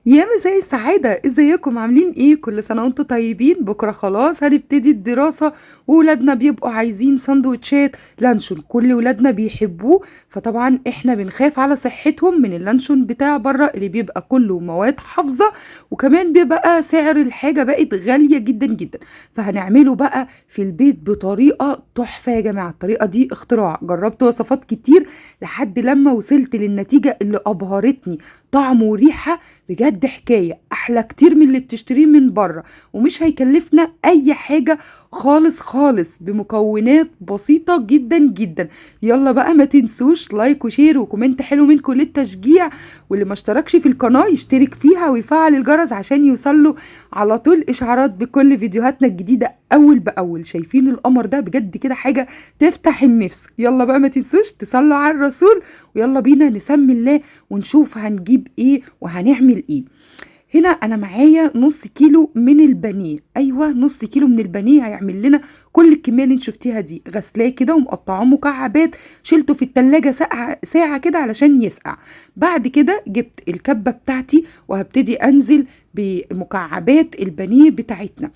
يا مساء السعادة، ازيكم عاملين ايه؟ كل سنة وانتم طيبين. بكرة خلاص هنبتدي الدراسة، وولادنا بيبقوا عايزين سندوتشات لانشون، كل ولادنا بيحبوه. فطبعا احنا بنخاف على صحتهم من اللانشون بتاع بره اللي بيبقى كله مواد حافظة، وكمان بيبقى سعر الحاجة بقت غالية جدا جدا. فهنعمله بقى في البيت بطريقة تحفة يا جماعة. الطريقة دي اختراع، جربت وصفات كتير لحد لما وصلت للنتيجة اللي أبهرتني. طعم وريحة بجد حكاية أحلى كتير من اللي بتشتريه من بره، ومش هيكلفنا أي حاجة خالص خالص، بمكونات بسيطة جدا جدا. يلا بقى ما تنسوش لايك وشير وكومنت حلو منكم للتشجيع، واللي ما اشتركش في القناة يشترك فيها ويفعل الجرس عشان يوصله على طول إشعارات بكل فيديوهاتنا الجديدة أول بأول. شايفين القمر ده؟ بجد كده حاجة تفتح النفس. يلا بقى ما تنسوش تصلوا على الرسول، ويلا بينا نسمي الله ونشوف هنجيب ايه وهنعمل ايه. هنا انا معايا نص كيلو من البانيه. ايوه، نص كيلو من البانيه هيعمل لنا كل الكميه اللي انت شفتيها دي. غسلاه كده ومقطعاه مكعبات، شلته في التلاجة ساعة كده علشان يسقع. بعد كده جبت الكبه بتاعتي وهبتدي انزل بمكعبات البانيه بتاعتنا.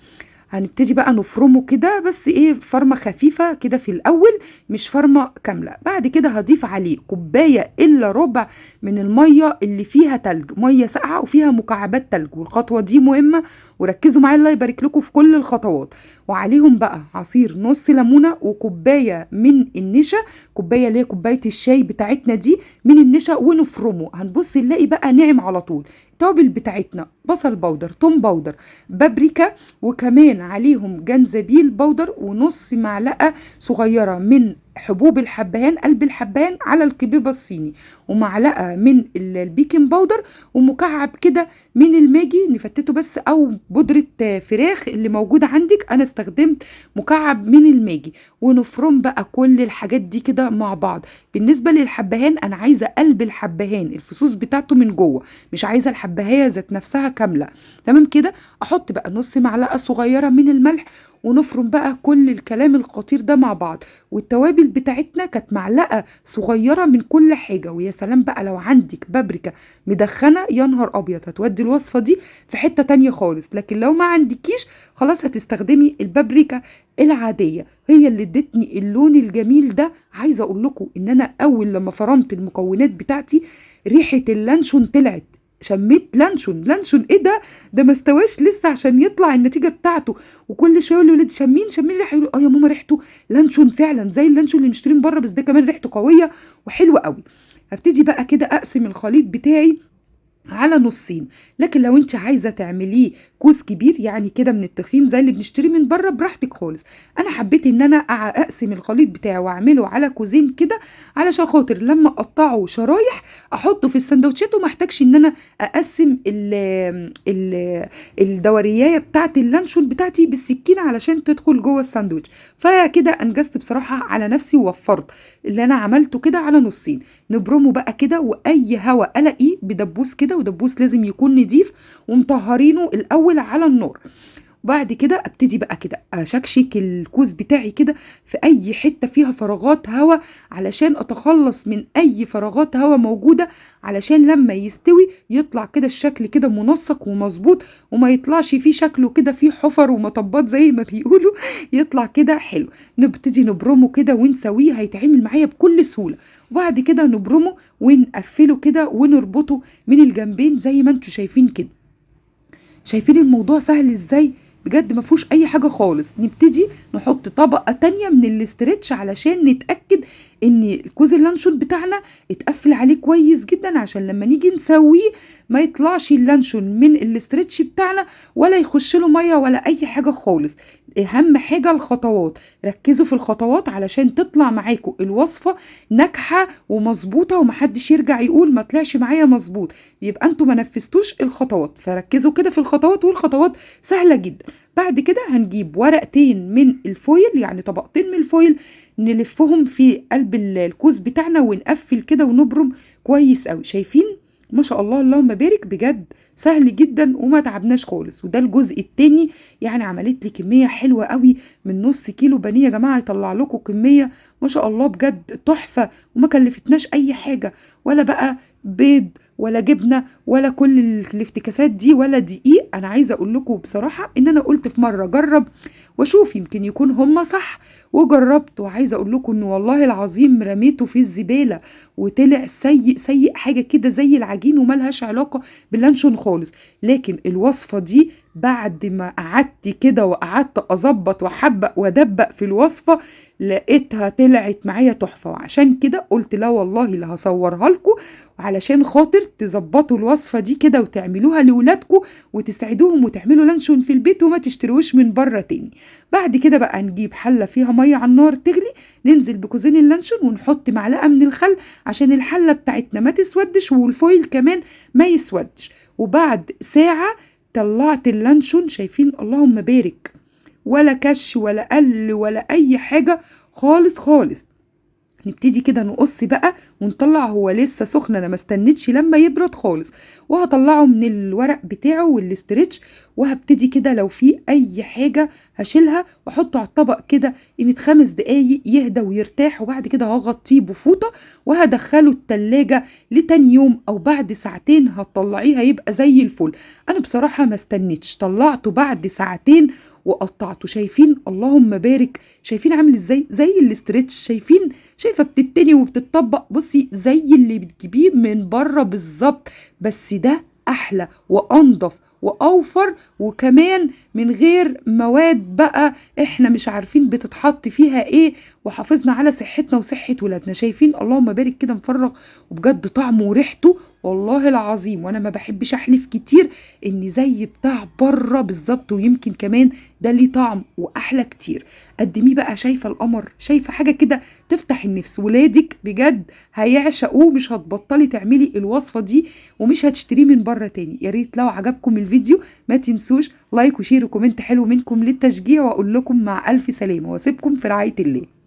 هنبتدي بقى نفرمه كده، بس ايه، فرمة خفيفة كده في الاول، مش فرمة كاملة. بعد كده هضيف عليه كوباية الا ربع من المية اللي فيها تلج، مية ساقعة وفيها مكعبات تلج. والخطوة دي مهمة، وركزوا معايا الله يبارك لكم في كل الخطوات. وعليهم بقى عصير نص ليمونة وكوباية من النشا، كوباية اللي هي كوباية الشاي بتاعتنا دي من النشا، ونفرمه. هنبص نلاقي بقى ناعم على طول. التوابل بتاعتنا بصل بودر، توم بودر، بابريكا، وكمان عليهم جنزبيل بودر، ونص معلقة صغيرة من حبوب الحبهان، قلب الحبهان على الكبيبة الصيني، ومعلقة من البيكنج باودر، ومكعب كده من الماجي نفتته بس، او بودرة فراخ اللي موجودة عندك. انا استخدمت مكعب من الماجي. ونفرم بقى كل الحاجات دي كده مع بعض. بالنسبة للحبهان انا عايزة قلب الحبهان، الفصوص بتاعته من جوه، مش عايزة الحبهاية ذات نفسها كاملة. تمام كده. احط بقى نص معلقة صغيرة من الملح، ونفرم بقى كل الكلام الخطير ده مع بعض. والتوابل بتاعتنا كانت معلقة صغيرة من كل حاجة. ويا سلام بقى لو عندك بابريكا مدخنة، يا نهار أبيض، هتودي الوصفة دي في حتة تانية خالص. لكن لو ما عندكيش خلاص هتستخدمي البابريكا العادية، هي اللي ادتني اللون الجميل ده. عايزة اقول لكم ان انا اول لما فرمت المكونات بتاعتي ريحة اللانشون طلعت. شميت لانشون. لانشون ايه ده؟ ده ما استواش لسه عشان يطلع النتيجه بتاعته. وكل شويه يقول لولادي شمين شمين ريحه، يقولوا اه يا ماما ريحته لانشون فعلا زي اللانشون اللي بنشتريه من بره، بس ده كمان ريحته قويه وحلوه قوي. هبتدي بقى كده اقسم الخليط بتاعي على نصين. لكن لو انت عايزه تعمليه كوس كبير يعني كده من التخين زي اللي بنشتريه من بره، براحتك خالص. انا حبيت ان انا اقسم الخليط بتاعي واعمله على كوزين كده، علشان خاطر لما اقطعه شرايح احطه في السندوتشات، وما احتاجش ان انا اقسم ال الدوريايه بتاعت اللانشون بتاعتي بالسكينه علشان تدخل جوه الساندوتش. فكده انجزت بصراحه على نفسي ووفرت اللي انا عملته كده على نصين. نبرمه بقى كده، واي هوا الاقيه بدبوس كده، ودبوس لازم يكون نضيف، ومطهرينه الاول على النار. وبعد كده ابتدي بقى كده اشكشك الكوز بتاعي كده في اي حته فيها فراغات هوا، علشان اتخلص من اي فراغات هوا موجوده، علشان لما يستوي يطلع كده الشكل كده منسق ومظبوط، وما يطلعش فيه شكله كده فيه حفر ومطبات زي ما بيقولوا. يطلع كده حلو. نبتدي نبرمه كده ونسويه، هيتعمل معايا بكل سهوله. وبعد كده نبرمه ونقفله كده ونربطه من الجنبين زي ما انتوا شايفين كده. شايفين الموضوع سهل ازاي؟ بجد ما فيهوش اي حاجه خالص. نبتدي نحط طبقه تانية من الاسترتش علشان نتاكد ان الكوز اللانشون بتاعنا اتقفل عليه كويس جدا، عشان لما نيجي نسويه ما يطلعش اللانشون من الاسترتش بتاعنا، ولا يخش له ميه ولا اي حاجه خالص. اهم حاجه الخطوات، ركزوا في الخطوات علشان تطلع معاكم الوصفه ناجحه ومظبوطه، ومحدش يرجع يقول ما طلعش معايا مظبوط، يبقى انتوا ما نفذتوش الخطوات. فركزوا كده في الخطوات، والخطوات سهله جدا. بعد كده هنجيب ورقتين من الفويل، يعني طبقتين من الفويل، نلفهم في قلب الكوز بتاعنا ونقفل كده ونبرم كويس قوي. شايفين؟ ما شاء الله اللهم بارك، بجد سهل جدا وما تعبناش خالص. وده الجزء التاني. يعني عملت لي كميه حلوه قوي من نص كيلو بانيه يا جماعه، يطلع لكم كميه ما شاء الله بجد تحفه، وما كلفتناش اي حاجه، ولا بقى بيض ولا جبنه ولا كل الافتكاسات دي ولا دقيق. انا عايزه اقول لكم بصراحه ان انا قلت في مره جرب واشوف يمكن يكون هم صح، وجربت وعايزه اقول لكم ان والله العظيم رميته في الزباله وطلع سيء سيء، حاجه كده زي العجين وملهاش علاقه باللانشون خالص. لكن الوصفه دي بعد ما قعدت كده وقعدت اظبط واحبق وادبق في الوصفه لقيتها طلعت معايا تحفه، وعشان كده قلت لا والله اللي هصورها لكم علشان خاطر تظبطوا الوصفه دي كده وتعملوها لاولادكم وتسعدوهم وتعملوا لانشون في البيت وما تشتروش من بره تاني. بعد كده بقى نجيب حله فيها ميه على النار تغلي، ننزل بكوزين اللانشون ونحط معلقه من الخل عشان الحله بتاعتنا ما تسودش والفويل كمان ما يسودش. وبعد ساعه طلعت اللانشون، شايفين اللهم بارك، ولا كش ولا قل ولا اي حاجه خالص خالص. نبتدي كده نقص بقى ونطلع، هو لسه سخن انا ما استنيتش لما يبرد خالص، وهطلعه من الورق بتاعه والاسترتش، وهبتدي كده لو في اي حاجه هشيلها واحطه على الطبق كده قيمه 5 دقايق يهدى ويرتاح، وبعد كده هغطيه بفوطه وهدخله التلاجة لتاني يوم او بعد ساعتين هتطلعيه هيبقى زي الفل. انا بصراحه ما استنيتش، طلعته بعد ساعتين وقطعته، شايفين اللهم بارك، شايفين عامل ازاي زي الاسترتش، شايفه بتتني وبتطبق، بصي زي اللي بتجيبيه من بره بالظبط، بس ده احلى وانضف واوفر، وكمان من غير مواد بقى احنا مش عارفين بتتحط فيها ايه، وحافظنا على صحتنا وصحة ولادنا. شايفين اللهم بارك كده مفرغ، وبجد طعمه وريحته والله العظيم، وانا ما بحبش احلف كتير ان زي بتاع بره بالظبط، ويمكن كمان ده ليه طعم واحلى كتير. قدميه بقى، شايفه القمر، شايفه حاجه كده تفتح النفس، ولادك بجد هيعشقوه، مش هتبطلي تعملي الوصفه دي ومش هتشتريه من بره تاني. يا ريت لو عجبكم الفيديو ما تنسوش لايك وشير وكومنت حلو منكم للتشجيع، واقول لكم مع الف سلامه واسيبكم في رعايه الله.